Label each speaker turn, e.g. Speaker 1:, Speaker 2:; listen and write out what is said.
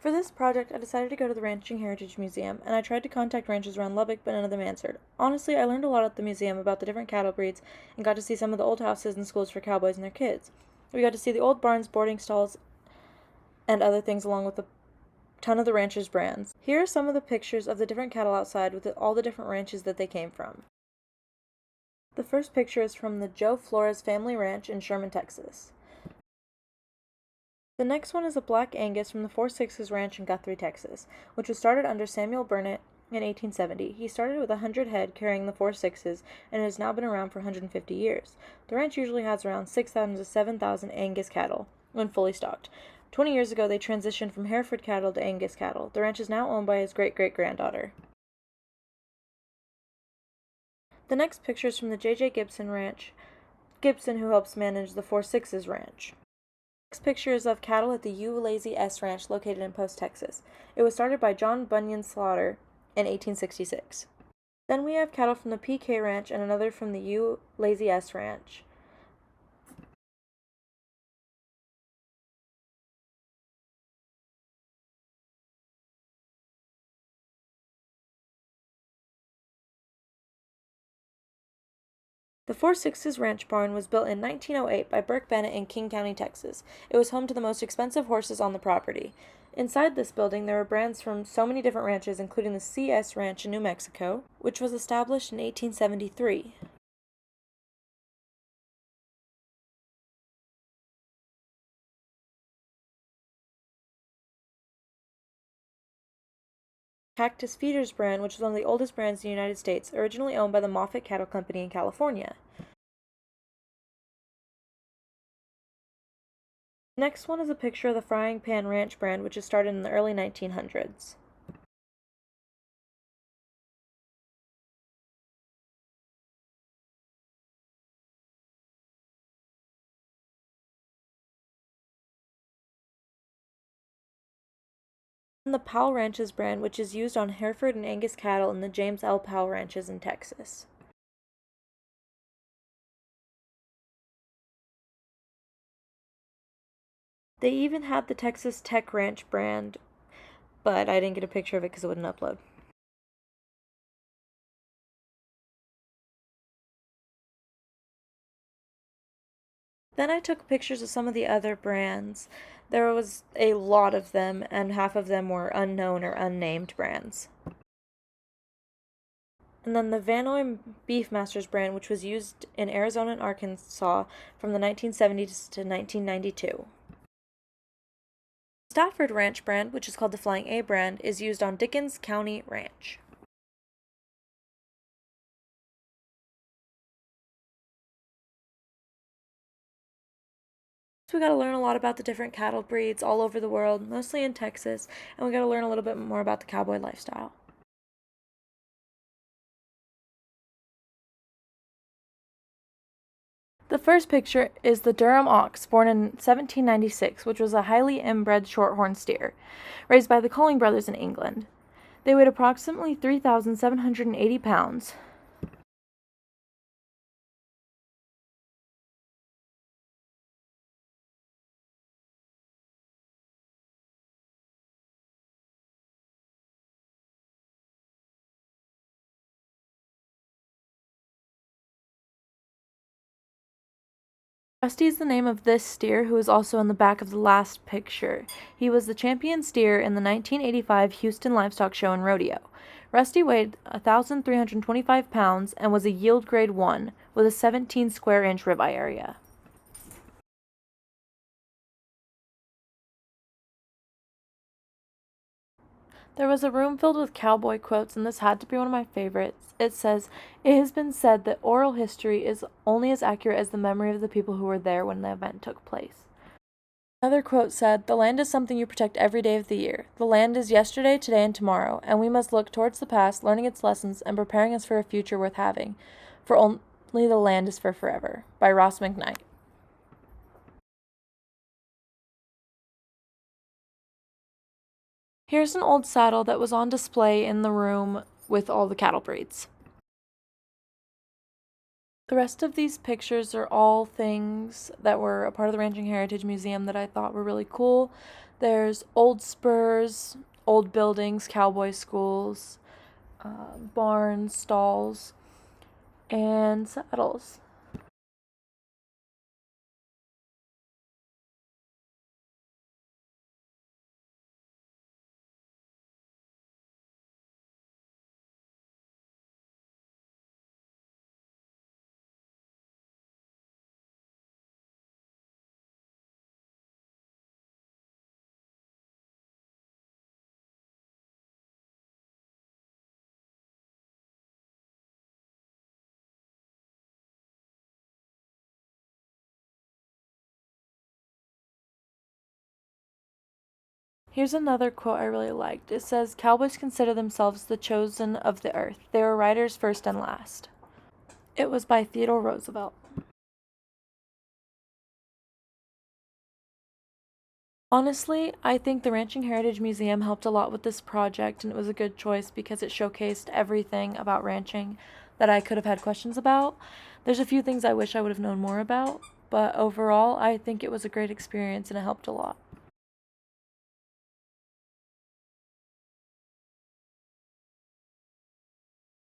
Speaker 1: For this project, I decided to go to the Ranching Heritage Museum, and I tried to contact ranchers around Lubbock, but none of them answered. Honestly, I learned a lot at the museum about the different cattle breeds and got to see some of the old houses and schools for cowboys and their kids. We got to see the old barns, boarding stalls, and other things along with a ton of the ranchers' brands. Here are some of the pictures of the different cattle outside with all the different ranches that they came from. The first picture is from the Joe Flores family ranch in Sherman, Texas. The next one is a Black Angus from the 4 Sixes Ranch in Guthrie, Texas, which was started under Samuel Burnett in 1870. He started with 100 head carrying the 4 Sixes and has now been around for 150 years. The ranch usually has around 6,000 to 7,000 Angus cattle when fully stocked. 20 years ago, they transitioned from Hereford cattle to Angus cattle. The ranch is now owned by his great-great-granddaughter. The next picture is from the J.J. Gibson Ranch, Gibson who helps manage the 4 Sixes Ranch. Next picture is of cattle at the U. Lazy S Ranch located in Post, Texas. It was started by John Bunyan Slaughter in 1866. Then we have cattle from the PK Ranch and another from the U. Lazy S Ranch. The 4 Sixes Ranch barn was built in 1908 by Burke Bennett in King County, Texas. It was home to the most expensive horses on the property. Inside this building, there were brands from so many different ranches, including the CS Ranch in New Mexico, which was established in 1873. Cactus Feeders brand, which is one of the oldest brands in the United States, originally owned by the Moffett Cattle Company in California. Next one is a picture of the Frying Pan Ranch brand, which was started in the early 1900s. And the Powell Ranches brand, which is used on Hereford and Angus cattle in the James L. Powell Ranches in Texas. They even had the Texas Tech Ranch brand, but I didn't get a picture of it because it wouldn't upload. Then I took pictures of some of the other brands. There was a lot of them, and half of them were unknown or unnamed brands. And then the Vanoy Beefmasters brand, which was used in Arizona and Arkansas from the 1970s to 1992. Stafford Ranch brand, which is called the Flying A brand, is used on Dickens County Ranch. So we got to learn a lot about the different cattle breeds all over the world, mostly in Texas, and we got to learn a little bit more about the cowboy lifestyle. The first picture is the Durham ox, born in 1796, which was a highly inbred shorthorn steer, raised by the Colling brothers in England. They weighed approximately 3,780 pounds. Rusty is the name of this steer, who is also in the back of the last picture. He was the champion steer in the 1985 Houston Livestock Show and Rodeo. Rusty weighed 1,325 pounds and was a yield grade 1 with a 17 square inch ribeye area. There was a room filled with cowboy quotes, and this had to be one of my favorites. It says, "It has been said that oral history is only as accurate as the memory of the people who were there when the event took place." Another quote said, "The land is something you protect every day of the year. The land is yesterday, today, and tomorrow, and we must look towards the past, learning its lessons, and preparing us for a future worth having. For only the land is for forever." By Ross McKnight. Here's an old saddle that was on display in the room with all the cattle breeds. The rest of these pictures are all things that were a part of the Ranching Heritage Museum that I thought were really cool. There's old spurs, old buildings, cowboy schools, barns, stalls, and saddles. Here's another quote I really liked. It says, "Cowboys consider themselves the chosen of the earth. They were riders first and last." It was by Theodore Roosevelt. Honestly, I think the Ranching Heritage Museum helped a lot with this project, and it was a good choice because it showcased everything about ranching that I could have had questions about. There's a few things I wish I would have known more about, but overall, I think it was a great experience and it helped a lot.